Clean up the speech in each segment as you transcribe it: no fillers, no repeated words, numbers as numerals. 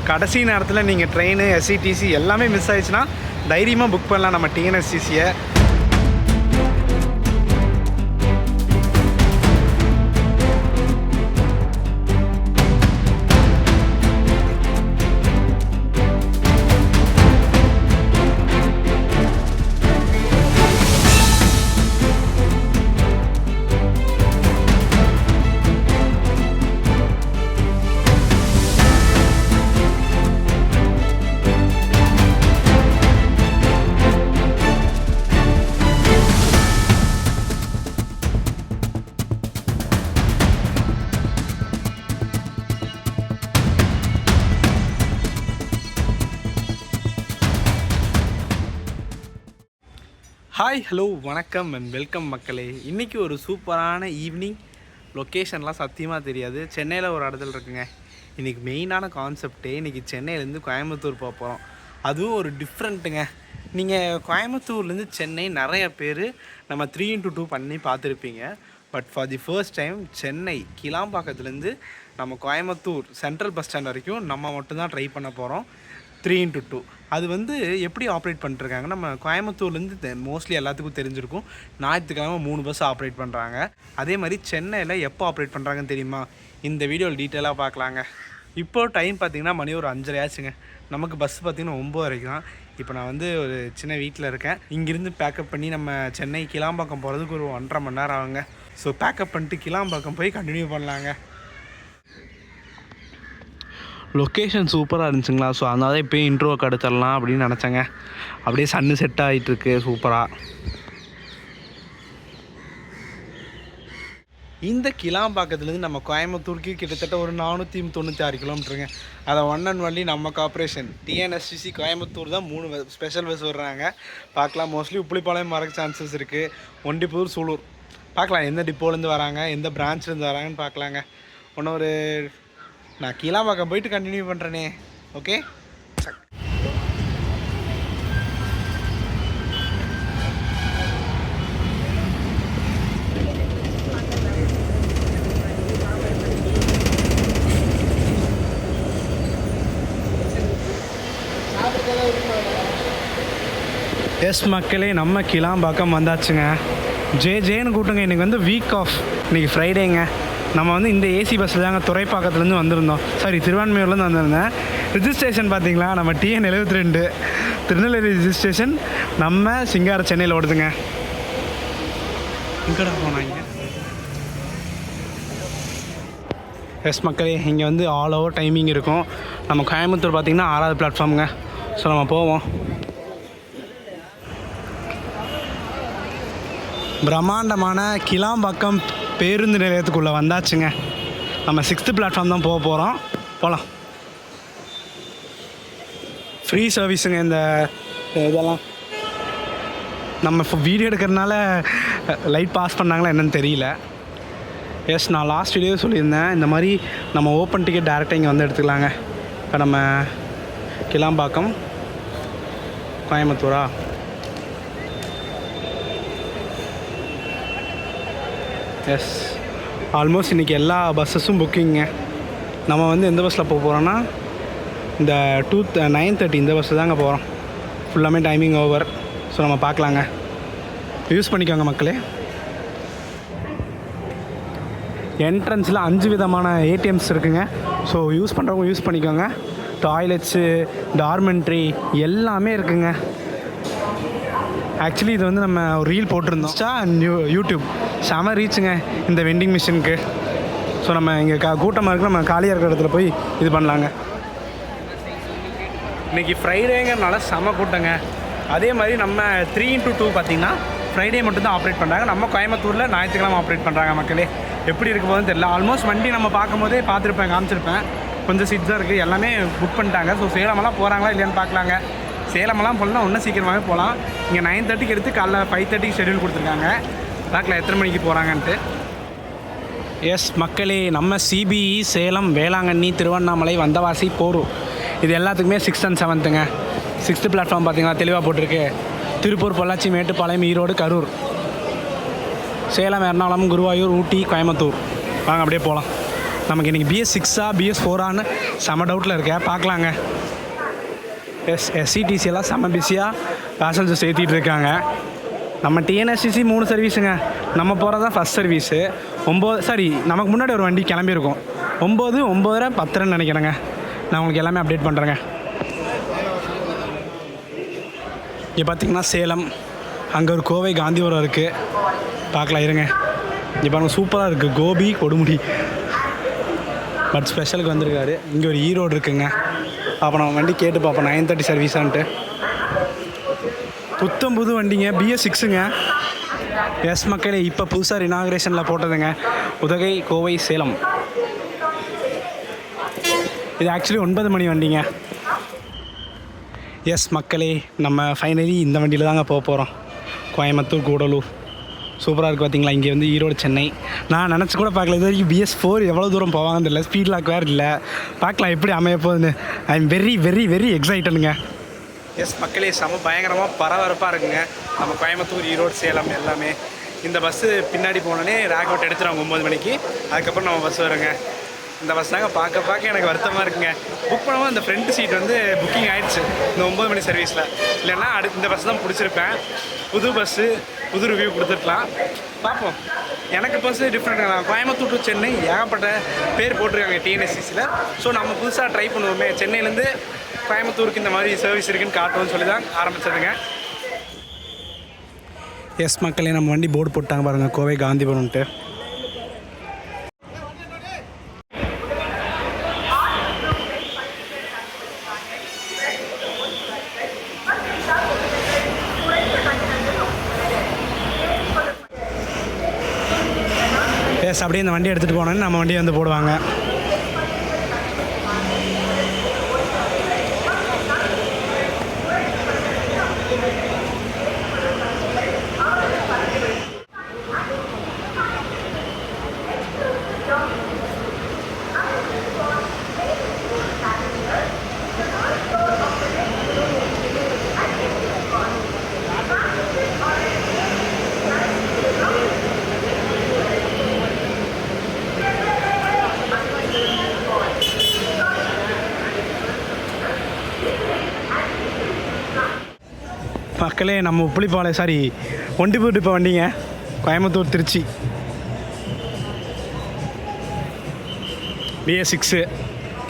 கடைசி நேரத்தில் நீங்கள் ட்ரெயின் எஸ்சிடிசி எல்லாமே மிஸ் ஆயிடுச்சுன்னா தைரியமாக புக் பண்ணலாம் நம்ம டிஎன்எஸ்சிசியை. ஹாய் ஹலோ வணக்கம் அண்ட் வெல்கம் மக்களே. இன்றைக்கி ஒரு சூப்பரான ஈவினிங். லொக்கேஷன்லாம் சத்தியமாக தெரியாது. சென்னையில் ஒரு இடத்துல இருக்குங்க. இன்றைக்கி மெயினான கான்செப்டே இன்றைக்கி சென்னையிலேருந்து கோயம்புத்தூர் போக போகிறோம். அதுவும் ஒரு டிஃப்ரெண்ட்டுங்க. நீங்கள் கோயம்புத்தூர்லேருந்து சென்னை நிறைய பேர் நம்ம 3x2 பண்ணி பார்த்துருப்பீங்க. But for the first time Chennai கிளாம்பாக்கத்துலேருந்து நம்ம கோயம்புத்தூர் சென்ட்ரல் பஸ் ஸ்டாண்ட் வரைக்கும் நம்ம மட்டும்தான் ட்ரை பண்ண போகிறோம் 3x2. அது வந்து எப்படி ஆப்ரேட் பண்ணிட்டுருக்காங்க, நம்ம கோயம்புத்தூர்லேருந்து மோஸ்ட்லி எல்லாத்துக்கும் தெரிஞ்சிருக்கும். ஞாயிற்றுக்கிழமை 3 பஸ் ஆப்ரேட் பண்ணுறாங்க. அதே மாதிரி சென்னையில் எப்போ ஆப்ரேட் பண்ணுறாங்கன்னு தெரியுமா? இந்த வீடியோவில் டீட்டெயிலாக பார்க்கலாங்க. இப்போது டைம் பார்த்திங்கன்னா மணி ஒரு 5:30 ஆச்சுங்க. நமக்கு பஸ் பார்த்திங்கன்னா 9 வரைக்கும் தான். இப்போ நான் வந்து ஒரு சின்ன வீட்டில் இருக்கேன். இங்கேருந்து பேக்கப் பண்ணி நம்ம சென்னை கிளாம்பாக்கம் போகிறதுக்கு ஒரு 1.5 மணி நேரம் ஆகுங்க. ஸோ பேக்கப் பண்ணிட்டு கிளாம்பாக்கம் போய் கண்டினியூ பண்ணலாங்க. லொக்கேஷன் சூப்பராக இருந்துச்சுங்களா. ஸோ அதனால தான் இப்போயே இன்ட்ரோவுக்கு எடுத்துடலாம் அப்படின்னு நினச்சேங்க. அப்படியே சன்னு செட் ஆகிட்டுருக்கு சூப்பராக. இந்த கிளாம்பாக்கத்துலேருந்து நம்ம கோயம்புத்தூருக்கு கிட்டத்தட்ட ஒரு 496 கிலோமீட்டருங்க. அதை ஒன் அண்ட் ஒன்லி நம்ம கார்பரேஷன் டிஎன்எஸ்சிசி கோயம்புத்தூர் தான் 3 ஸ்பெஷல் பஸ் வர்றாங்க. பார்க்கலாம். மோஸ்ட்லி உப்புளிப்பாளையம் வரக்கு சான்சஸ் இருக்குது. ஒண்டிப்புதூர், சூலூர் பார்க்கலாம். எந்த டிப்போலேருந்து வராங்க, எந்த பிரான்ச்லேருந்து வராங்கன்னு பார்க்கலாங்க. ஒரு நான் கிளாம்பாக்கம் போயிட்டு கண்டினியூ பண்ணுறேனே. ஓகே. எஸ் மக்களே, நம்ம கிளாம்பாக்கம் வந்தாச்சுங்க. ஜேன்னு கூட்டுங்க. இன்றைக்கி வந்து வீக் ஆஃப். இன்றைக்கி ஃப்ரைடேங்க. நம்ம வந்து இந்த ஏசி பஸ்ஸில் தாங்க துறைப்பாக்கத்துலேருந்து வந்திருந்தோம். சாரி, திருவான்மையூர்லேருந்து வந்திருந்தேன். ரிஜிஸ்ட்ரேஷன் பார்த்திங்களா, நம்ம TN 72 திருநெல்வேலி ரிஜிஸ்ட்ரேஷன். நம்ம சிங்கார சென்னையில் ஓடுதுங்க. இங்கே போனாங்க. எஸ் மக்களே, இங்கே வந்து ஆல் ஓவர் டைமிங் இருக்கும். நம்ம கோயம்புத்தூர் பார்த்திங்கன்னா 6வது பிளாட்ஃபார்முங்க. ஸோ நம்ம போவோம். பிரம்மாண்டமான கிளாம்பாக்கம் பேருந்து நிலையத்துக்குள்ளே வந்தாச்சுங்க. நம்ம 6th பிளாட்ஃபார்ம் தான் போக போகிறோம். போகலாம். ஃப்ரீ சர்வீஸுங்க இந்த இதெல்லாம். நம்ம இப்போ வீடியோ எடுக்கிறதுனால லைட் பாஸ் பண்ணாங்களா என்னன்னு தெரியல. எஸ், நான் லாஸ்ட் வீடியோ சொல்லியிருந்தேன் இந்த மாதிரி நம்ம ஓப்பன் டிக்கெட் டேரெக்டாக இங்கே வந்து எடுத்துக்கலாங்க. இப்போ நம்ம கிளாம்பாக்கம் கோயம்புத்தூரா? எஸ், ஆல்மோஸ்ட் இன்றைக்கி எல்லா பஸ்ஸஸும் புக்கிங்க. நம்ம வந்து எந்த பஸ்ஸில் போக போகிறோன்னா இந்த 9:30 இந்த பஸ்ஸில் தாங்க போகிறோம். ஃபுல்லாமே டைமிங் ஓவர். ஸோ நம்ம பார்க்கலாங்க. யூஸ் பண்ணிக்கோங்க மக்களே. என்ட்ரன்ஸில் 5 விதமான ATMs இருக்குங்க. ஸோ யூஸ் பண்ணுறவங்க யூஸ் பண்ணிக்கோங்க. டாய்லெட்ஸு, டார்மெண்ட்ரி எல்லாமே இருக்குங்க. ஆக்சுவலி இது வந்து நம்ம ஒரு ரீல் போட்டிருந்தோம் யூடியூப். செம ரீச்சுங்க இந்த வெண்டிங் மிஷினுக்கு. ஸோ நம்ம இங்கே கூட்டமாக இருக்குது. நம்ம காலியாக இருக்கிற இடத்துல போய் இது பண்ணலாங்க. இன்றைக்கி ஃப்ரைடேங்கிறனால செம கூட்டங்க. அதே மாதிரி நம்ம 3x2 பார்த்திங்கன்னா ஃப்ரைடே மட்டும்தான் ஆப்ரேட் பண்ணுறாங்க. நம்ம கோயம்புத்தூரில் ஞாயிற்றுக்கிழமை ஆப்ரேட் பண்ணுறாங்க. மக்களே எப்படி இருக்க போதுன்னு தெரியல. ஆல்மோஸ்ட் வண்டி நம்ம பார்க்கும்போதே பார்த்துருப்பேன், காமிச்சிருப்பேன். கொஞ்சம் சீட்ஸ் தான் இருக்குது. எல்லாமே புக் பண்ணிட்டாங்க. ஸோ சேலமெல்லாம் போகிறாங்களா இல்லையான்னு பார்க்கலாங்க. சேலமெல்லாம் போகலன்னா இன்னும் சீக்கிரமாகவே போகலாம். இங்கே 9:30 எடுத்து காலைல 5:30 ஷெடியூல் கொடுத்துருக்காங்க. பார்க்கலாம் எத்தனை மணிக்கு போகிறாங்கன்ட்டு. எஸ் மக்களே, நம்ம CBE சேலம், வேளாங்கண்ணி, திருவண்ணாமலை, வந்தவாசி, போரூர் இது எல்லாத்துக்குமே 6th and 7th 6th platform பார்த்திங்கன்னா தெளிவாக போட்டிருக்கு. திருப்பூர், பொள்ளாச்சி, மேட்டுப்பாளையம், ஈரோடு, கரூர், சேலம், எர்ணாகுளம், குருவாயூர், ஊட்டி, கோயம்புத்தூர். வாங்க அப்படியே போகலாம். நமக்கு இன்றைக்கி BS6 BS4 செம்ம டவுட்டில் இருக்கேன், பார்க்கலாங்க. SCTC எல்லாம் செம்ம பிஸியாக பேசஞ்சர்ஸ் ஏற்றிட்டு இருக்காங்க. நம்ம TNSTC 3 சர்வீஸுங்க, நம்ம போகிறது தான் ஃபஸ்ட் சர்வீஸு. 9 நமக்கு முன்னாடி ஒரு வண்டி கிளம்பியிருக்கோம். 9, 9:30, 10:30 நினைக்கிறேங்க. நான் உங்களுக்கு எல்லாமே அப்டேட் பண்ணுறேங்க. இங்கே பார்த்திங்கன்னா சேலம், அங்கே ஒரு கோவை காந்திபுரம் இருக்குது, பார்க்கலாம் இருங்க. இங்கே பாருங்கள் சூப்பராக இருக்குது, கோபி கொடுமுடி பட் ஸ்பெஷலுக்கு வந்திருக்காரு. இங்கே ஒரு ஈரோடு இருக்குங்க. அப்போ நம்ம வண்டி கேட்டு பார்ப்போம் 9:30 சர்வீஸான்ட்டு. புத்தம் புது வண்டிங்க, BS6ங்க. எஸ் மக்களே, இப்போ புதுசாக இனாக்ரேஷனில் போட்டதுங்க, உதகை கோவை சேலம். இது ஆக்சுவலி 9 மணி வண்டிங்க. எஸ் மக்களே, நம்ம ஃபைனலி இந்த வண்டியில் தாங்க போக போகிறோம். கோயம்புத்தூர் கூடலூர் சூப்பராக இருக்குது பார்த்தீங்களா. இங்கே வந்து ஈரோடு சென்னை. நான் நினச்சி கூட பார்க்கல இது வரைக்கும் BS4 எவ்வளோ தூரம் போவாங்கன்னு தெரியல. ஸ்பீட் லாக் வேறு இல்லை, பார்க்கலாம் எப்படி அமைய போகுதுன்னு. I am very very very எக்ஸைட்டடுங்க. எஸ் மக்களே, செம பயங்கரமாக பரபரப்பாக இருக்குங்க. நம்ம கோயம்புத்தூர் ஈரோடு சேலம் எல்லாமே. இந்த பஸ்ஸு பின்னாடி போனோடனே ரேக் அவுட் எடுத்துருவாங்க 9 மணிக்கு. அதுக்கப்புறம் நம்ம பஸ் வருங்க. இந்த பஸ் தாங்க பார்க்க எனக்கு வருத்தமாக இருக்குங்க. புக் பண்ணாமல் அந்த ஃப்ரண்ட் சீட் வந்து புக்கிங் ஆகிடுச்சு இந்த 9 மணி சர்வீஸில். இல்லைன்னா இந்த பஸ் தான் பிடிச்சிருப்பேன். புது பஸ்ஸு, புது ரிவ்யூ கொடுத்துருக்கலாம். பார்ப்போம். எனக்கு பஸ்ஸு டிஃப்ரெண்ட். நான் கோயம்புத்தூர் டு சென்னை ஏகப்பட்ட பேர் போட்டிருக்காங்க TNSTCயில். ஸோ நம்ம புதுசாக ட்ரை பண்ணுவோமே, சென்னையிலேருந்து கோயம்புத்தூருக்கு இந்த மாதிரி சர்வீஸ் இருக்குதுன்னு காட்டுவோன்னு சொல்லி தான் ஆரம்பித்ததுங்க. எஸ் மக்களே, நம்ம வண்டி போர்டு போட்டாங்க பாருங்கள், கோவை காந்திபுரம்ன்ட்டு. எஸ், அப்படியே இந்த வண்டி எடுத்துகிட்டு போனோன்னு நம்ம வண்டியை வந்து போடுவாங்க. மக்களே, நம்ம புளிப்பாலை ஒண்டிபூர் இப்போ வண்டிங்க, கோயம்புத்தூர் திருச்சி BS6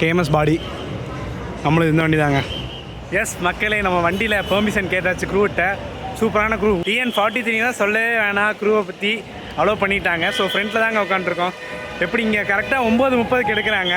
KMS பாடி. நம்மளும் இந்த வண்டி தாங்க. எஸ் மக்களே, நம்ம வண்டியில் பெர்மிஷன் கேட்டாச்சு க்ரூவிட்ட. சூப்பரான க்ரூ. TN43 தான் சொல்லவே வேணாம், க்ரூவை பற்றி அலோவ் பண்ணிட்டாங்க. ஸோ ஃப்ரண்ட்டில் தாங்க உட்காந்துருக்கோம். எப்படி இங்கே கரெக்டாக 9:30 எடுக்கிறாங்க.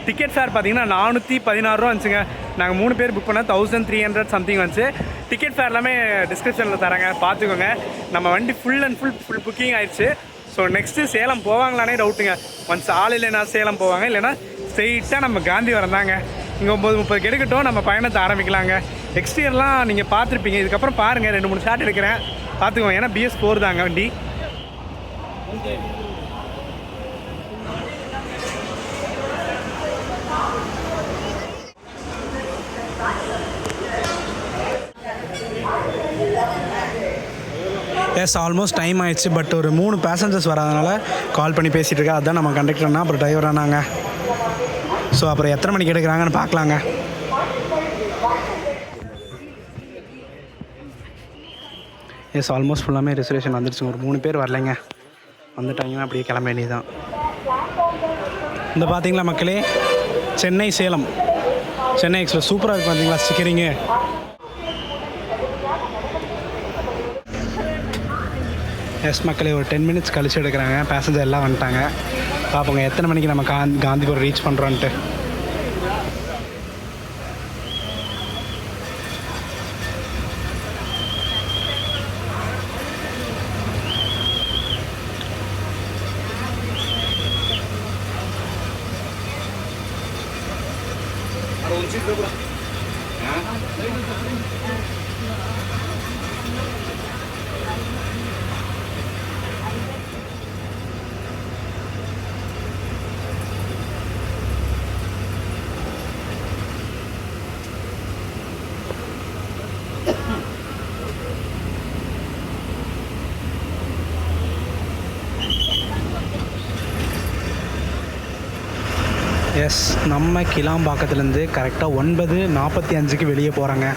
டிக்கெட் ஃபேர் பார்த்தீங்கன்னா 416 ரூபா வந்துச்சுங்க. நாங்கள் 3 பேர் புக் பண்ணால் 1300 சம்திங் வந்துச்சு. டிக்கெட் ஃபேர் எல்லாமே டிஸ்கிரிப்ஷனில் தராங்க, பார்த்துக்கோங்க. நம்ம வண்டி ஃபுல் அண்ட் ஃபுல் புக்கிங் ஆயிடுச்சு. ஸோ நெக்ஸ்ட்டு சேலம் போவாங்களானே டவுட்டுங்க. ஒன்ஸ் ஆள் இல்லைன்னா சேலம் போவாங்க, இல்லைன்னா ஸ்ட்ரெயிட்டாக நம்ம காந்திபுரம் தாங்க. இங்கே 9:30 எடுக்கட்டும், நம்ம பயணத்தை ஆரம்பிக்கலாங்க. எக்ஸ்டீரியர்லாம் நீங்கள் பார்த்துருப்பீங்க. இதுக்கப்புறம் பாருங்கள், 2-3 ஷாட் எடுக்கிறேன், பார்த்துக்கோங்க. ஏன்னா BS4 தாங்க வண்டி. எஸ், ஆல்மோஸ்ட் டைம் ஆயிடுச்சு. பட் ஒரு 3 பேசஞ்சர்ஸ் வராதனால கால் பண்ணி பேசிகிட்டு இருக்கா. அதுதான் நம்ம கண்டக்டர்னா, அப்புறம் டிரைவர் ஆனாங்க. ஸோ அப்புறம் எத்தனை மணிக்கு எடுக்கிறாங்கன்னு பார்க்கலாங்க. எஸ், ஆல்மோஸ்ட் ஃபுல்லாமே ரிசர்வேஷன் வந்துடுச்சுங்க. ஒரு 3 பேர் வரலைங்க, வந்துட்டாங்கன்னா அப்படியே கிளம்ப வேண்டியதுதான். இந்த பார்த்தீங்களா மக்களே, சென்னை சேலம் சென்னை எக்ஸ்பிரஸ் சூப்பராக இருக்குது பார்த்தீங்களா ஸ்டிக்கரிங்கு. எஸ் மக்களே, ஒரு 10 மினிட்ஸ் கழிச்சு எடுக்கிறாங்க. பேசஞ்சர் எல்லாம் வந்துட்டாங்க. பார்ப்போங்க எத்தனை மணிக்கு நம்ம காந்திபுரம் ரீச் பண்ணுறோன்ட்டு. எஸ், நம்ம கிளாம்பாக்கத்துலேருந்து கரெக்டாக 9:45 வெளியே போகிறாங்க.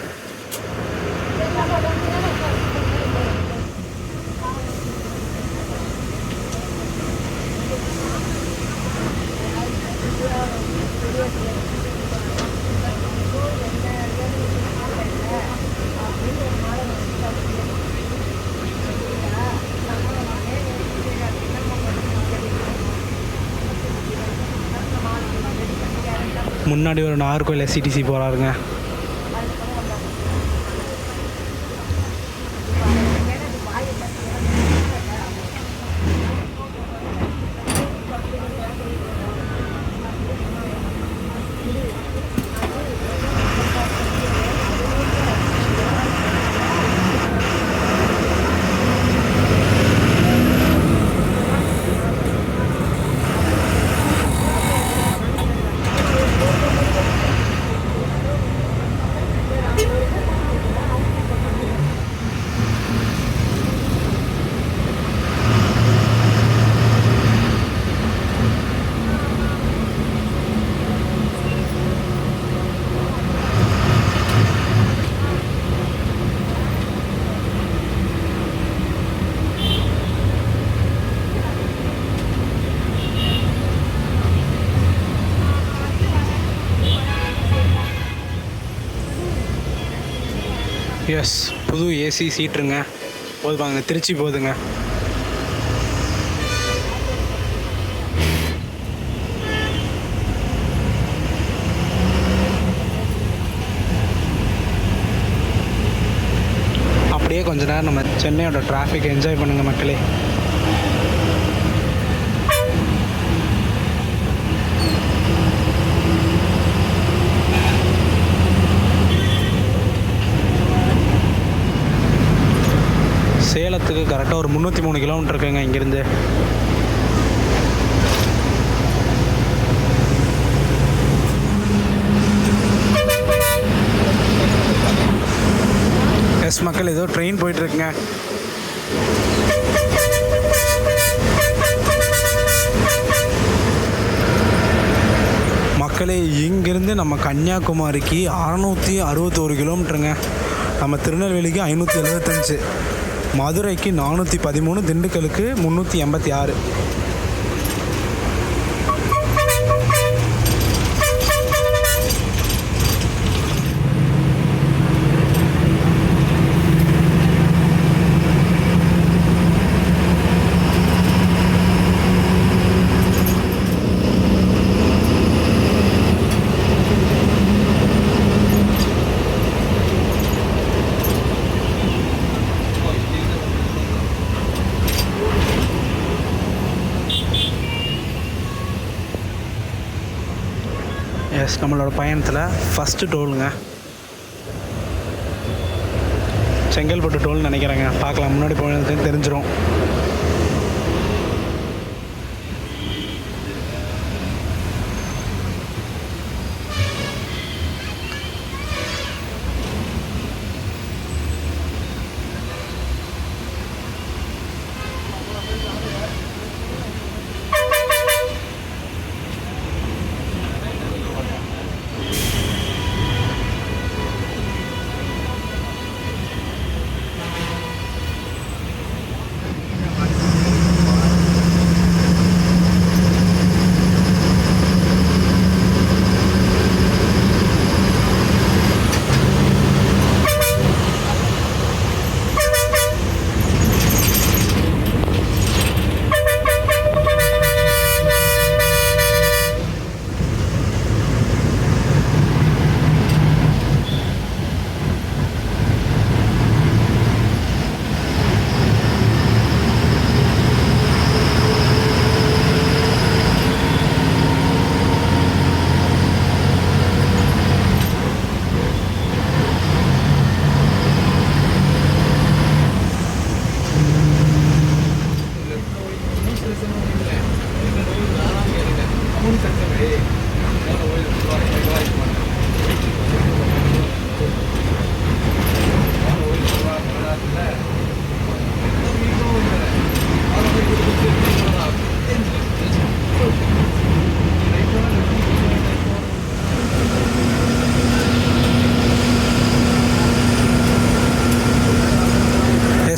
முன்னாடி ஒரு நாகர்கோவில் எஸ்சிடிசி போகிறாருங்க. எஸ், புது ஏசி சீட்டுருங்க. போதுவாங்க, திருச்சி போகுதுங்க. அப்படியே கொஞ்ச நேரம் நம்ம சென்னையோட டிராஃபிக் என்ஜாய் பண்ணுங்கள் மக்களே. சேலத்துக்கு கரெக்டாக ஒரு 303 கிலோமீட்டர் இருக்குங்க இங்கேருந்து. எஸ் மக்கள், ஏதோ ட்ரெயின் போயிட்டுருக்குங்க. மக்களே, இங்கேருந்து நம்ம கன்னியாகுமரிக்கு 661 கிலோமீட்டருங்க. நம்ம திருநெல்வேலிக்கு 575, மதுரைக்கு 413, திண்டுக்கலுக்கு 386. எஸ், நம்மளோட பயணத்தில் ஃபஸ்ட்டு டோலுங்க. செங்கல்பட்டு டோல்னு நினைக்கிறேங்க. பார்க்கலாம், முன்னாடி போனதுக்கு தெரிஞ்சிடும்.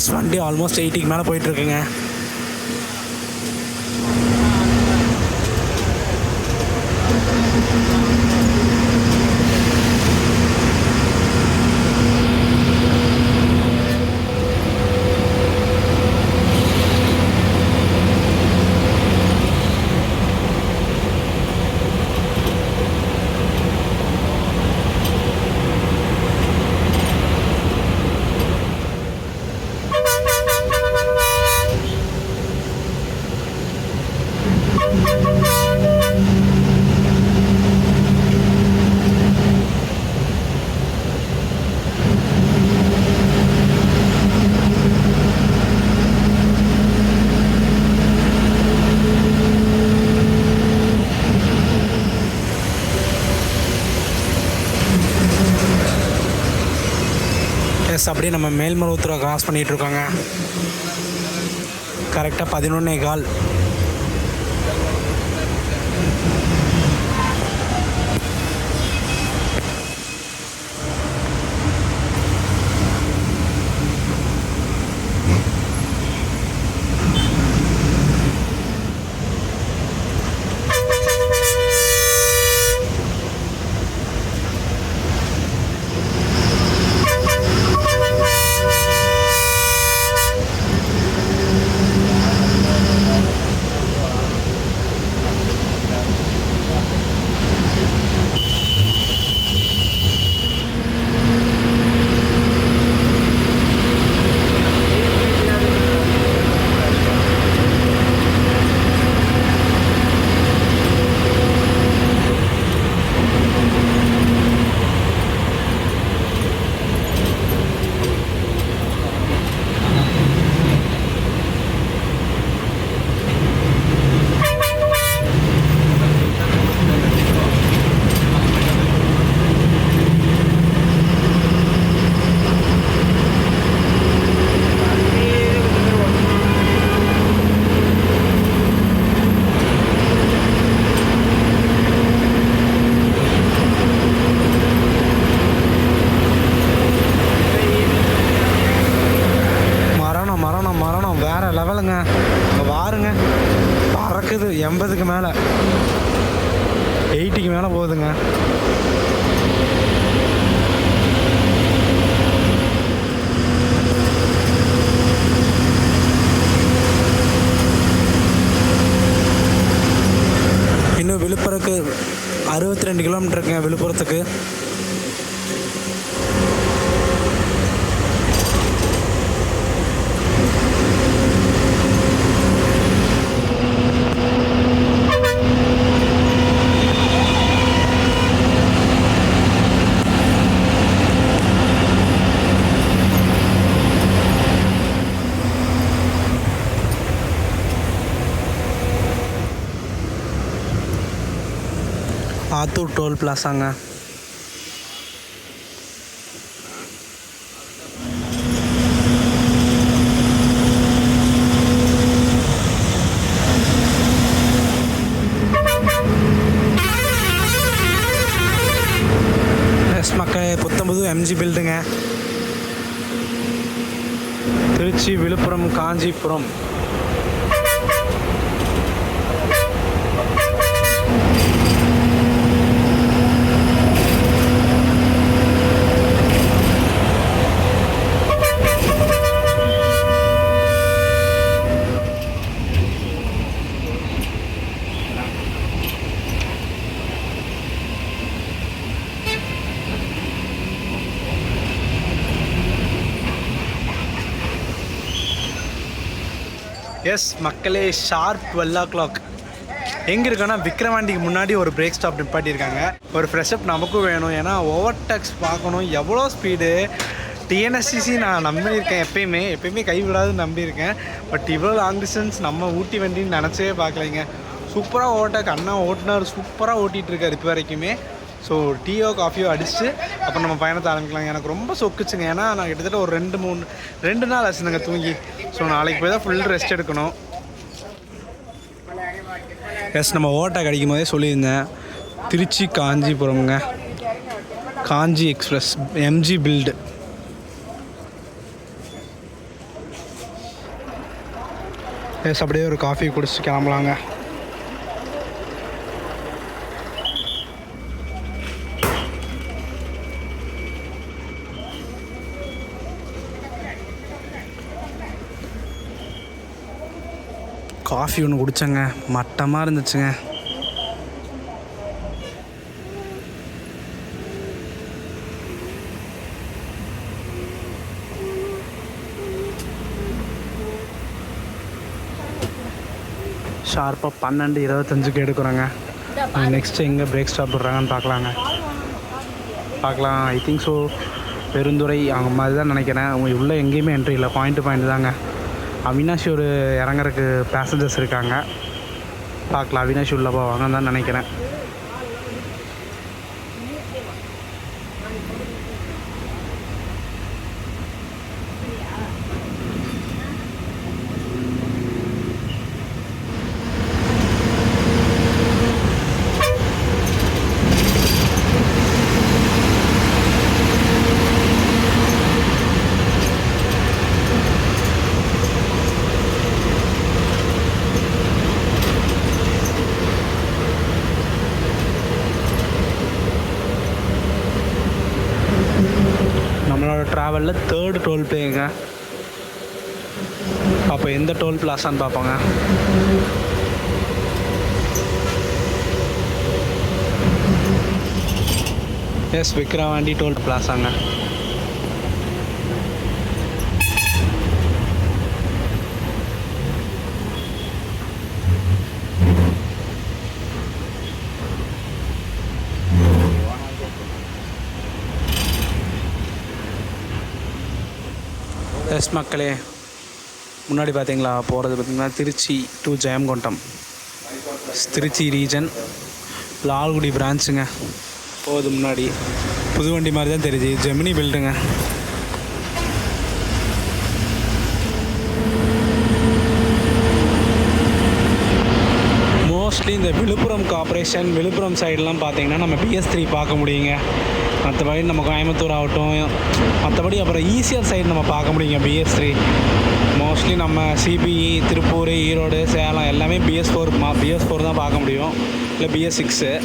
எஸ் வண்டி ஆல்மோஸ்ட் 80க்கு மேலே போயிட்டுருக்குங்க. எஸ் அப்படியே நம்ம மேல்மருவத்தூரை கிராஸ் பண்ணிகிட்ருக்கோங்க. கரெக்டாக 11:15. வேறு லெவலுங்க. இங்கே பாருங்க, பறக்குது 80க்கு மேலே, 80க்கு மேலே போகுதுங்க. இன்னும் விழுப்புரத்துக்கு 62 கிலோமீட்டருங்க. விழுப்புரத்துக்கு ஆத்தூர் டோல் பிளாசாங்க. மக்கள் 19 MG பில்டுங்க. திருச்சி, விழுப்புரம், காஞ்சிபுரம். எஸ் மக்களே, ஷார்ப் 12 o'clock. எங்கே இருக்கோன்னா விக்ரவாண்டிக்கு முன்னாடி ஒரு பிரேக் ஸ்டாப் நிப்பாட்டியிருக்காங்க. ஒரு ஃப்ரெஷ்அப் நமக்கும் வேணும், ஏன்னா ஓவர்டேக்ஸ் பார்க்கணும். எவ்வளோ ஸ்பீடு டிஎன்எஸ்சிசி நான் நம்பியிருக்கேன், எப்பயுமே கைவிடாதுன்னு நம்பியிருக்கேன். பட் இவ்வளோ லாங் டிஸ்டன்ஸ் நம்ம ஊட்டி வண்டின்னு நினச்சே பார்க்கலைங்க. சூப்பராக ஓவர்டேக் அண்ணா ஓட்டுனார், சூப்பராக ஓட்டிகிட்ருக்கார் இப்போ வரைக்குமே. ஸோ டீயோ காஃபியோ அடிச்சுட்டு அப்புறம் நம்ம பயணத்தை ஆரம்பிக்கலாங்க. எனக்கு ரொம்ப சொக்குச்சுங்க, ஏன்னா நான் கிட்டத்தட்ட ஒரு 2 நாள் ஆச்சுங்க தூங்கி. ஸோ நாளைக்கு போய் தான் ஃபுல் ரெஸ்ட் எடுக்கணும். எஸ், நம்ம ஓட்டா கிடைக்கும் போதே சொல்லியிருந்தேன், திருச்சி காஞ்சிபுரம்ங்க. காஞ்சி எக்ஸ்பிரஸ் MG பில்டு. எஸ் அப்படியே ஒரு காஃபி குடிச்சிட்டு கிளம்பலாங்க. காஃபி ஒன்று குடித்தேங்க, மட்டமாக இருந்துச்சுங்க. ஷார்ப்பாக 12:25 எடுக்கிறோங்க. நெக்ஸ்ட்டு எங்கே பிரேக் ஸ்டாப் விட்றாங்கன்னு பார்க்கலாம். ஐ திங்க் ஸோ பெருந்துறை அவங்க மாதிரி தான் நினைக்கிறேன். அவங்க உள்ளே எங்கேயுமே என்ட்ரி இல்லை, பாயிண்ட் தாங்க. அவினாஷி ஒரு இறங்குறதுக்கு பேசஞ்சர்ஸ் இருக்காங்க, பார்க்கலாம். அவினாஷி உள்ளே போவாங்கன்னு தான் நினைக்கிறேன். நம்மளோட ட்ராவலில் 3rd டோல் பிளேங்க. அப்போ எந்த டோல் பிளாஸான்னு பார்ப்போங்க. எஸ், விக்ரவாண்டி டோல் பிளாஸாங்க. எஸ் மக்களே, முன்னாடி பார்த்தீங்களா போகிறது பார்த்திங்கன்னா திருச்சி டு ஜெயங்கொண்டம், திருச்சி ரீஜன் லால்குடி பிரான்ச்சுங்க. போகுது முன்னாடி புது வண்டி மாதிரி தான் தெரியுது, ஜெமினி பில்டுங்க. மோஸ்ட்லி இந்த விழுப்புரம் கார்ப்பரேஷன், விழுப்புரம் சைடெலாம் பார்த்திங்கன்னா நம்ம BS3 பார்க்க முடியுங்க. மற்றபடி நம்ம கோயம்புத்தூர் ஆகட்டும், மற்றபடி அப்புறம் ஈசிஆர் சைடு நம்ம பார்க்க முடியுங்க BS3. மோஸ்ட்லி நம்ம CBE, திருப்பூர், ஈரோடு, சேலம் எல்லாமே BS4 தான் பார்க்க முடியும், இல்லை BS6.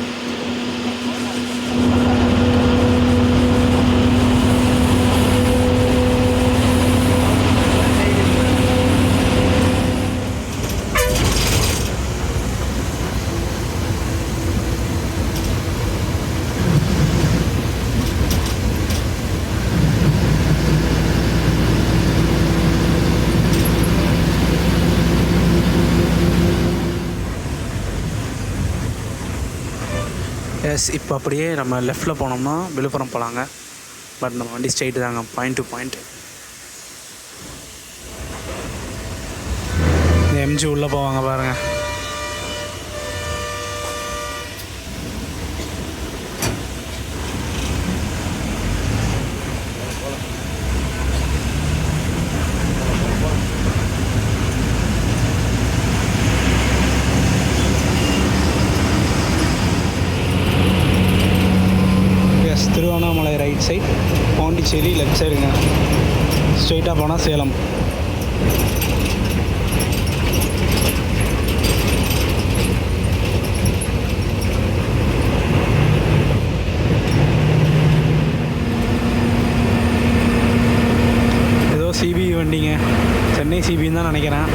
எஸ், இப்போ அப்படியே நம்ம லெஃப்டில் போனோம்னா விழுப்புரம் போகலாங்க. பட் நம்ம வண்டி ஸ்ட்ரைட்டு தாங்க, பாயிண்ட் டு பாயிண்ட். இந்த MG உள்ளே போவாங்க பாருங்கள். Tiruvannamalai right side, Pondicherry left சைடுங்க. ஸ்ட்ரெயிட்டாக போனால் சேலம். ஏதோ CBE வண்டிங்க, சென்னை CBEன்னு தான் நினைக்கிறேன்.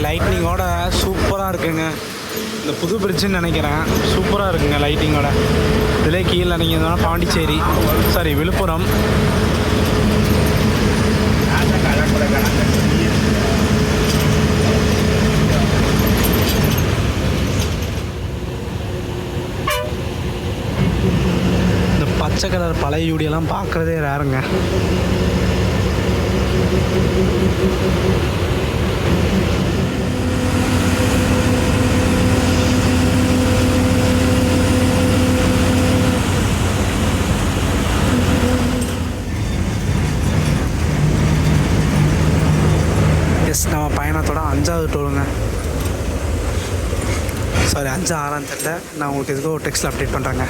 லைட்னிங்கோட சூப்பராக இருக்குங்க. இந்த புது பிரிட்ஜுன்னு நினைக்கிறேன், சூப்பராக இருக்குங்க லைட்டிங்கோட. இதிலே கீழே நீங்கள் இருந்தாலும் பாண்டிச்சேரி, சாரி விழுப்புரம். இந்த பச்சை கலர் பழைய யூடியெல்லாம் பார்க்குறதே ரேருங்க. நம்ம பயணத்தோட 5வது டோலுங்க. சாரி 5 6 தெரியல. நான் உங்களுக்கு எதுக்கோ ஒரு டெக்ஸ்ட்டில் அப்டேட் பண்ணுறேங்க.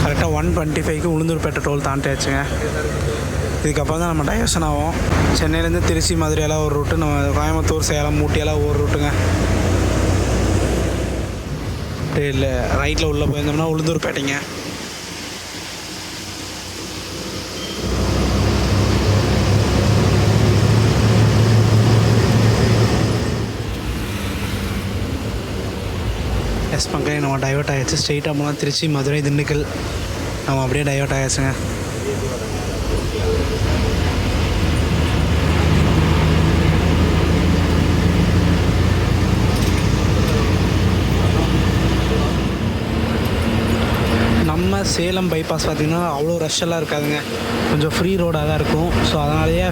கரெக்டாக 125க்கு உளுந்தூர்பேட்டை டோல் தாண்டியாச்சுங்க. இதுக்கப்புறம் தான் நம்ம டைவர்ஷன் ஆகும். சென்னையிலேருந்து திருச்சி மதுரையெல்லாம் ஒரு ரூட்டு, நம்ம கோயம்புத்தூர் சேலம் ஊட்டியெல்லாம் ஒரு ரூட்டுங்க. இல்லை ரைட்டில் உள்ளே போயிருந்தோம்னா உளுந்தூர்பேட்டைங்க. எஸ் மக்களே, நம்ம டைவர்ட் ஆகிடுச்சு. ஸ்ட்ரெயிட்டாக போனால் திருச்சி மதுரை திண்டுக்கல், நம்ம அப்படியே டைவர்ட் ஆகிடுச்சுங்க. நம்ம சேலம் பைபாஸ் பார்த்திங்கன்னா அவ்வளோ ரஷ்ஷெல்லாம் இருக்காதுங்க, கொஞ்சம் ஃப்ரீ ரோடாக தான் இருக்கும். ஸோ அதனாலேயே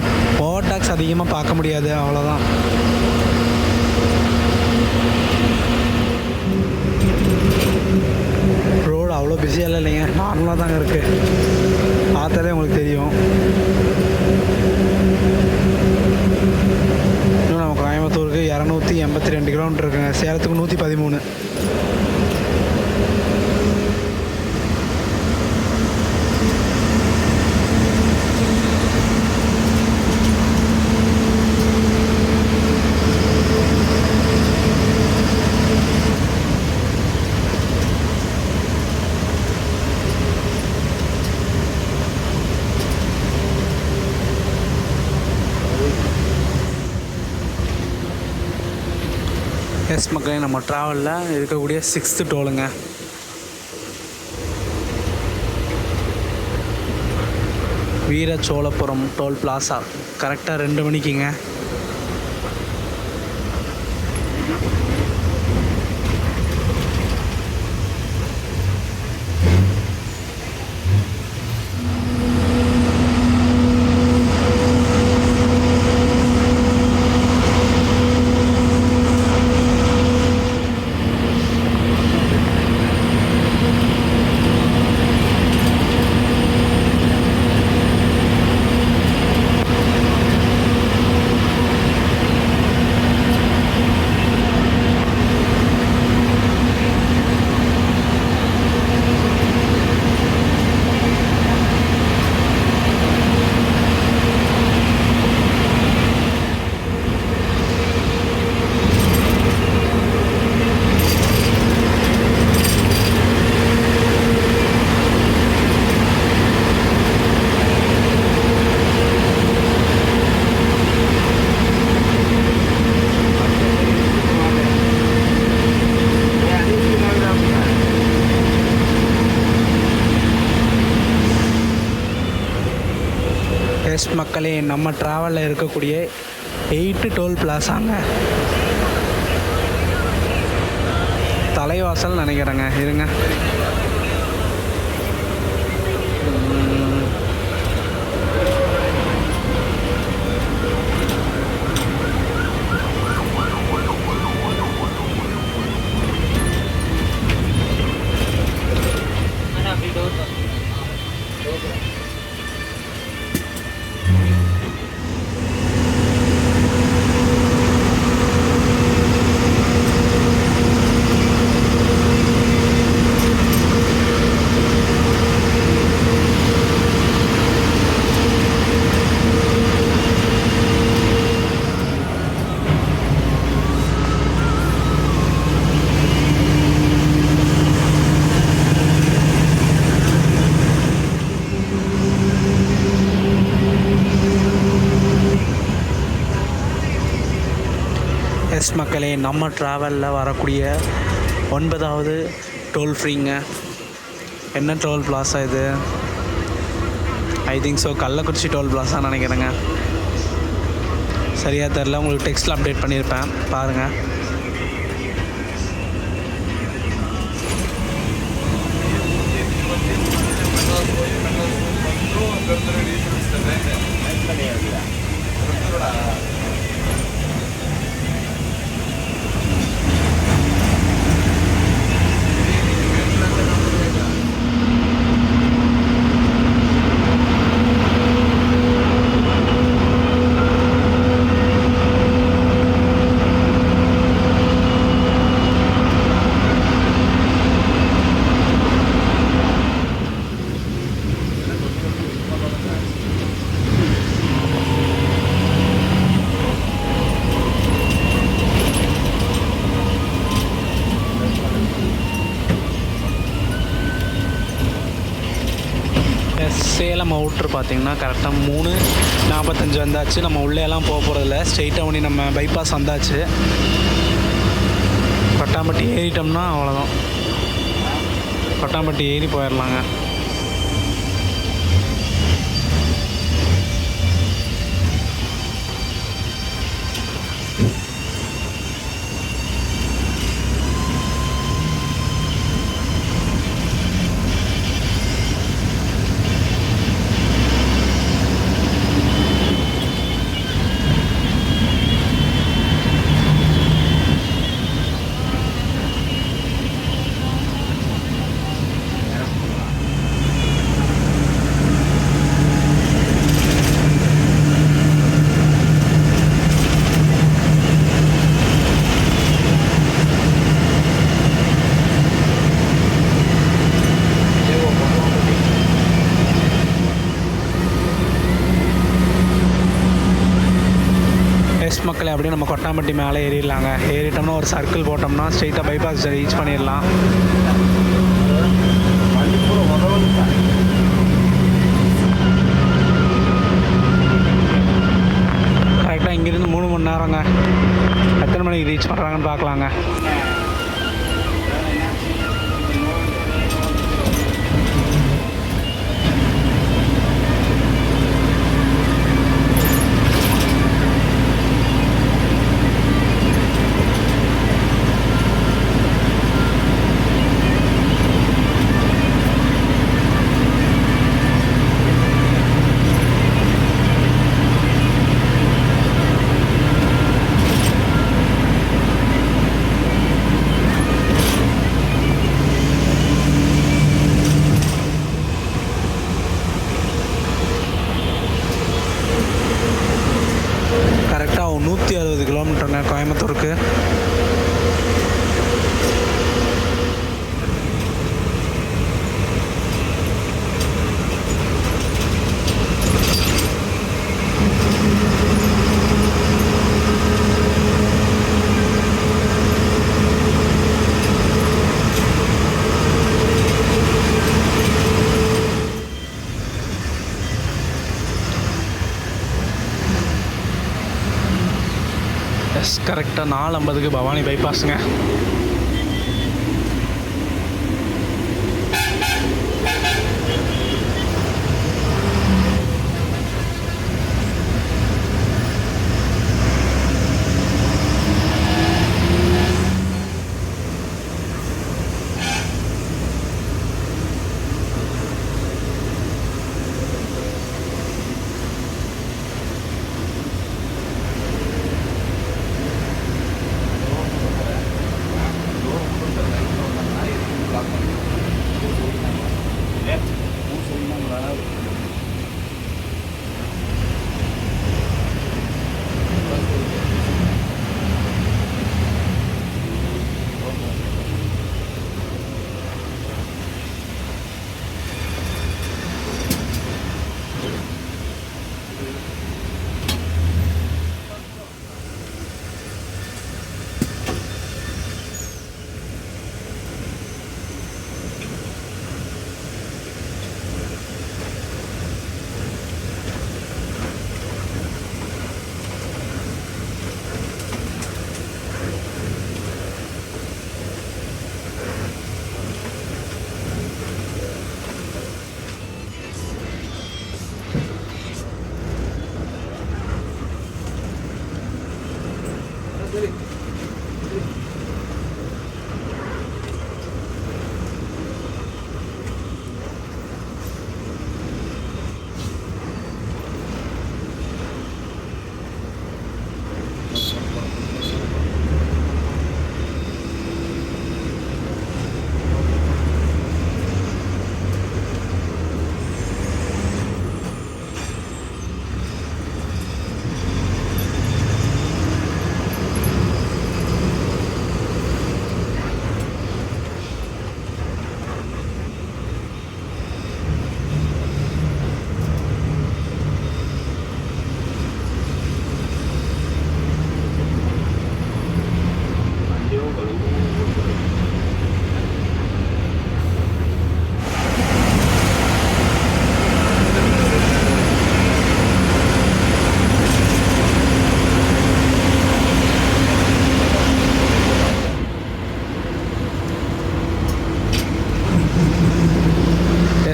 ஓவர் டாக்ஸ் அதிகமாக பார்க்க முடியாது, அவ்வளோதான். ரோடு அவ்வளோ பிஸியாக இல்லைங்க, நார்மலாக தாங்க இருக்குது. பார்த்தாலே உங்களுக்கு தெரியும். இன்னும் நம்ம கோயம்புத்தூருக்கு 282 கிலோமீட்டர் இருக்குங்க, சேலத்துக்கு 113. எஸ் மக்களே, நம்ம ட்ராவலில் இருக்கக்கூடிய 6th டோலுங்க. வீரசோழபுரம் டோல் பிளாசா கரெக்டாக 2 மணிக்குங்க. எஸ் மக்களே, நம்ம ட்ராவலில் இருக்கக்கூடிய 8 டோல் பிளாசாங்க. தலைவாசல் நினைக்கிறேங்க, இருங்க. எஸ் மக்களே, நம்ம ட்ராவலில் வரக்கூடிய 9வது டோல் ஃப்ரீங்க. என்ன டோல் பிளாஸா இது? I think so Kallakurichi toll plaza நினைக்கிறேங்க, சரியாக தெரில. உங்களுக்கு டெக்ஸ்ட்டில் அப்டேட் பண்ணியிருப்பேன், பாருங்கள். சேலம் அவுட்ரு பார்த்திங்கன்னா கரெக்டாக 3:45 வந்தாச்சு. நம்ம உள்ளேலாம் போக போகிறதில்ல, ஸ்ட்ரெயிட்டாக ஒன்று நம்ம பைபாஸ் வந்தாச்சு. கொட்டாம்பட்டி ஏறிட்டோம்னா அவ்வளோதான், கொட்டாம்பட்டி ஏறி போயிடலாங்க. மக்களே அப்படியே நம்ம கொட்டாம்பட்டி மேலே ஏறிடலாங்க. ஏறிட்டோம்னா ஒரு சர்க்கிள் போட்டோம்னா ஸ்ட்ரெயிட்டாக பைபாஸ் ரீச் பண்ணிடலாம். கரெக்டாக இங்கேருந்து 3 மணி நேரங்க. எத்தனை மணிக்கு ரீச் பண்ணுறாங்கன்னு பார்க்கலாங்க. கரெக்டாக 160 கிலோமீட்டருங்க கோயம்புத்தூருக்கு. கரெக்டாக 4:50க்கு பவானி பைபாஸுங்க.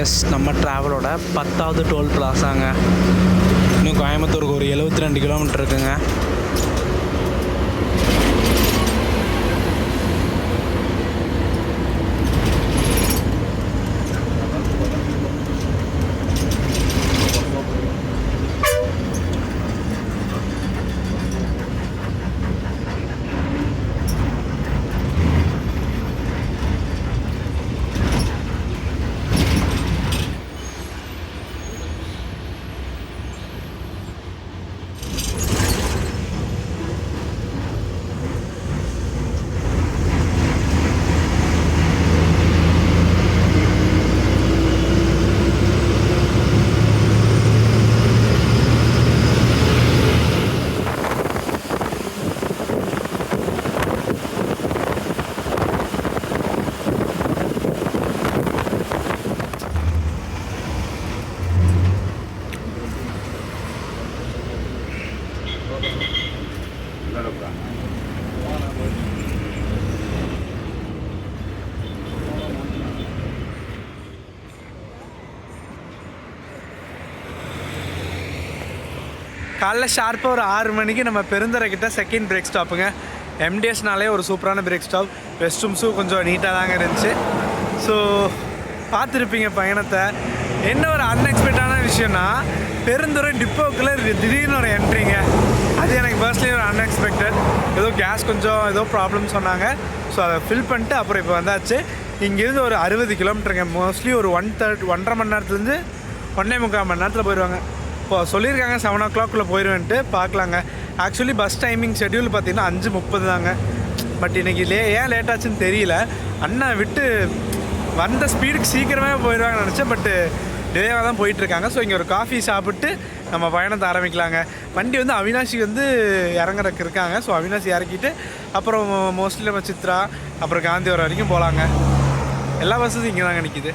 எஸ், நம்ம ட்ராவலோட 10வது டோல் பிளாஸாங்க. இன்னும் கோயம்புத்தூருக்கு ஒரு 72 கிலோமீட்டர் இருக்குங்க. காலைல ஷார்ப்பாக ஒரு 6 மணிக்கு நம்ம பெருந்தரைக்கிட்ட செகண்ட் பிரேக் ஸ்டாப்புங்க. எம்டிஎஸ்னாலே ஒரு சூப்பரான பிரேக் ஸ்டாப். ரெஸ்ட் ரூம்ஸும் கொஞ்சம் நீட்டாக தாங்க இருந்துச்சு. ஸோ பார்த்துருப்பீங்க பயணத்தை. என்ன ஒரு அன்எக்ஸ்பெக்டான விஷயம்னா, பெருந்துறை டிப்போக்குள்ளே திடீர்னு ஒரு என்ட்ரிங்க. அது எனக்கு பர்ஸ்ட்லி ஒரு அன்எக்ஸ்பெக்டட். ஏதோ கேஸ் கொஞ்சம் ஏதோ ப்ராப்ளம் சொன்னாங்க. ஸோ அதை ஃபில் பண்ணிட்டு அப்புறம் இப்போ வந்தாச்சு. இங்கேருந்து ஒரு 60 கிலோமீட்டருங்க. மோஸ்ட்லி ஒரு 1.5 மணி நேரத்துலேருந்து 1.25 மணி நேரத்தில் போயிடுவாங்க. இப்போ சொல்லியிருக்காங்க 7 o'clock போயிடுவேன்ட்டு. பார்க்கலாங்க. ஆக்சுவலி பஸ் டைமிங் ஷெட்யூல் பார்த்திங்கன்னா 5:30 தாங்க. பட் இன்றைக்கி ஏன் லேட் ஆச்சுன்னு தெரியல. அண்ணா விட்டு வந்த ஸ்பீடுக்கு சீக்கிரமே போயிடுவாங்கன்னு நினச்சேன். பட்டு டிலேவாக தான் போயிட்டுருக்காங்க. ஸோ இங்கே ஒரு காஃபி சாப்பிட்டு நம்ம பயணத்தை ஆரம்பிக்கலாங்க. வண்டி வந்து அவினாஷி வந்து இறங்குறதுக்கு இருக்காங்க. ஸோ அவினாஷி இறக்கிட்டு அப்புறம் மோஸ்ட்லி நம்ம சித்ரா அப்புறம் காந்திவரம் வரைக்கும் போகலாங்க. எல்லா பஸ்ஸும் இங்கே தாங்க நிற்கிது.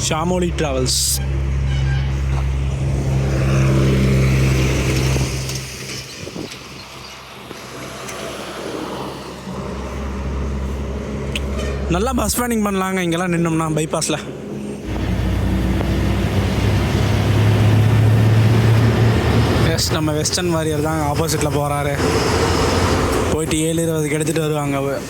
ஷாமோலி ட்ராவல்ஸ். நல்லா பஸ் பிளானிங் பண்ணலாங்க இங்கெல்லாம் நின்னோம்னா பைபாஸில். எஸ், நம்ம வெஸ்டர்ன் வாரியர் தாங்க ஆப்போசிட்டில் போகிறாரு. போயிட்டு 7:20க்கு எடுத்துகிட்டு வருவாங்க.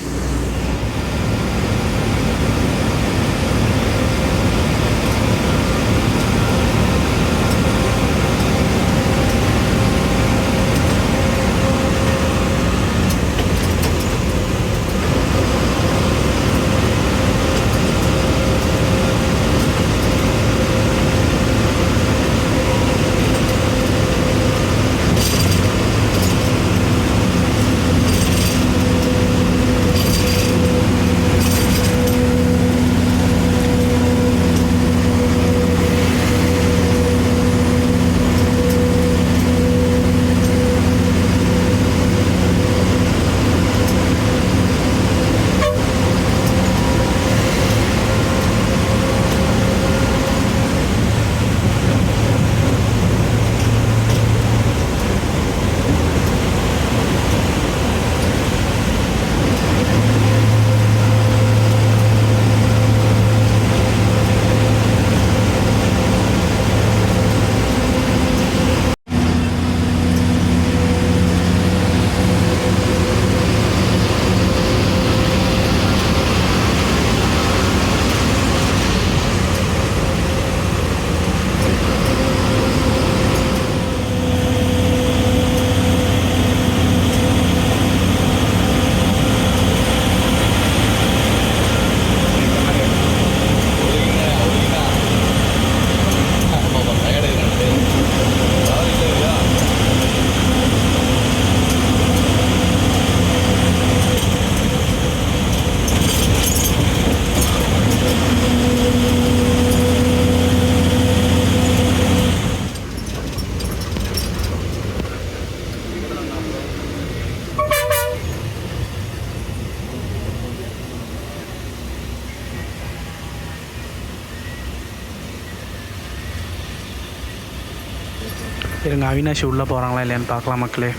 இருங்க, அவினாஷி உள்ளே போகிறாங்களா இல்லையான்னு பார்க்கலாம் மக்களே.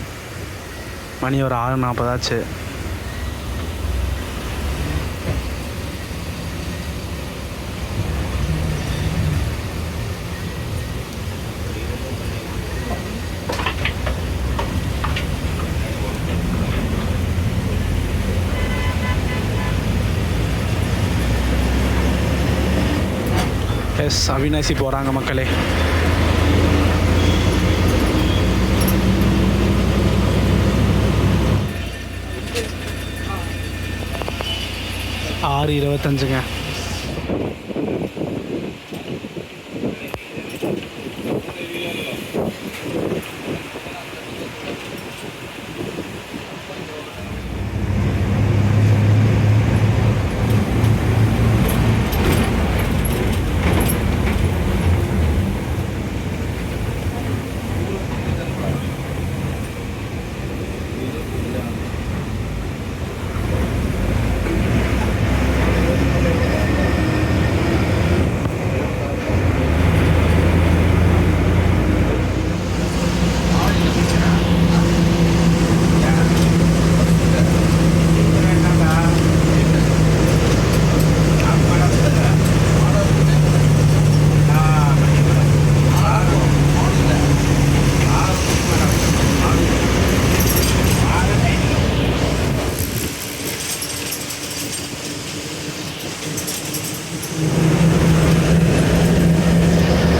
மணி ஒரு 6:40 ஆச்சு. எஸ், அவினாசி போகிறாங்க மக்களே. ஆறு 25ங்க.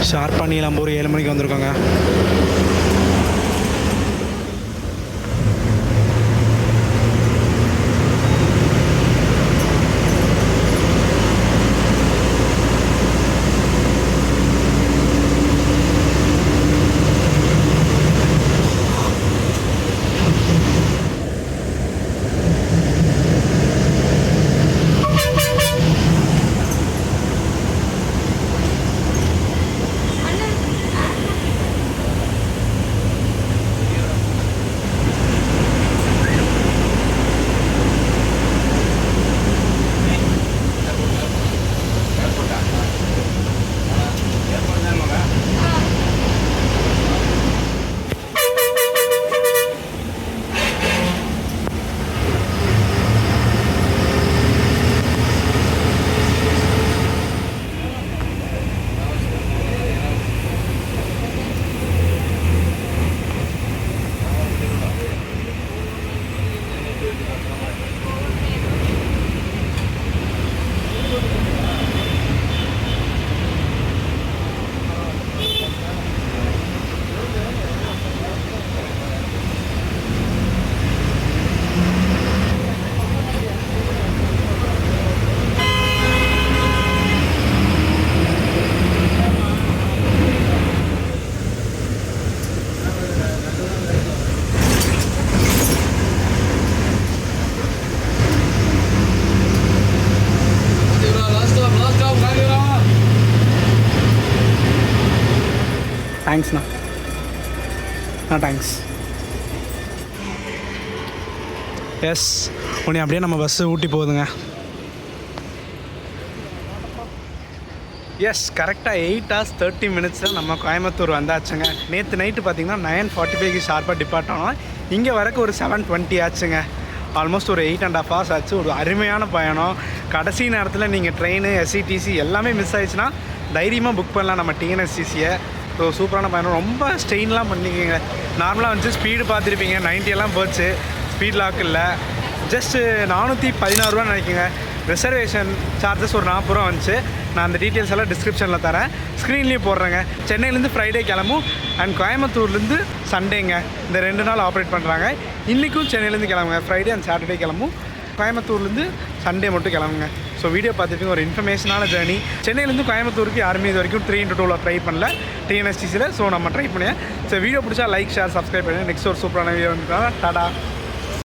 ஷார்ப்பாக நீலாம்பூர் 7 மணிக்கு வந்திருக்கோங்க. தேங்க்ஸ்ண்ணா. தேங்க்ஸ். எஸ், உடனே அப்படியே நம்ம பஸ்ஸு ஊட்டி போகுதுங்க. எஸ், கரெக்டாக 8 hours 30 minutes நம்ம கோயம்புத்தூர் வந்தாச்சுங்க. நேற்று நைட்டு பார்த்திங்கன்னா 9:45 ஷார்ப்பாக டிபார்ட் ஆனோம். இங்கே வரக்கு ஒரு 7:20 ஆச்சுங்க. ஆல்மோஸ்ட் ஒரு 8.5 hours ஆச்சு. ஒரு அருமையான பயணம். கடைசி நேரத்தில் நீங்கள் ட்ரெயின், எஸ்சிடிசி எல்லாமே மிஸ் ஆயிடுச்சுன்னா தைரியமாக புக் பண்ணலாம் நம்ம டிஎன்எஸ்சிசியை. ஸோ சூப்பரான பயணம். ரொம்ப ஸ்ட்ரெயின்லாம் பண்ணிக்கோங்க. நார்மலாக வந்து ஸ்பீடு பார்த்துருப்பீங்க, 90 எல்லாம் போச்சு. ஸ்பீட் லாக் இல்லை. ஜஸ்ட்டு 416 ரூபா நினைக்கிங்க. ரிசர்வேஷன் சார்ஜஸ் ஒரு 40 ரூபா வந்துச்சு. நான் அந்த டீட்டெயில்ஸ் எல்லாம் டிஸ்கிரிப்ஷனில் தரேன், ஸ்க்ரீன்லேயும் போடுறேங்க. சென்னையிலேருந்து ஃப்ரைடே கிளம்பும் அண்ட் கோயம்புத்தூர்லேருந்து சண்டேங்க. இந்த 2 நாள் ஆப்ரேட் பண்ணுறாங்க. இன்றைக்கும் சென்னையிலேருந்து கிளம்புங்க. ஃப்ரைடே அண்ட் சாட்டர்டே கிளம்பும். கோயம்புத்தூர்லேருந்து சண்டே மட்டும் கிளம்புங்க. ஸோ வீடியோ பார்த்துட்டு ஒரு இன்ஃபர்மேஷனான ஜேர்னி. சென்னையிலேருந்து கோயம்புத்தூருக்கு யாருமே இது வரைக்கும் 3x2 ட்ரை பண்ணல டிஎன்எஸ்டிசியில். ஸோ நம்ம ட்ரை பண்ணியா. ஸோ வீடியோ பிடிச்சா லைக், ஷேர், சப்ஸ்கிரைப் பண்ணுங்கள். நெக்ஸ்ட் ஒரு சூப்பரான வீடியோ வந்துட்டாங்க. டாடா.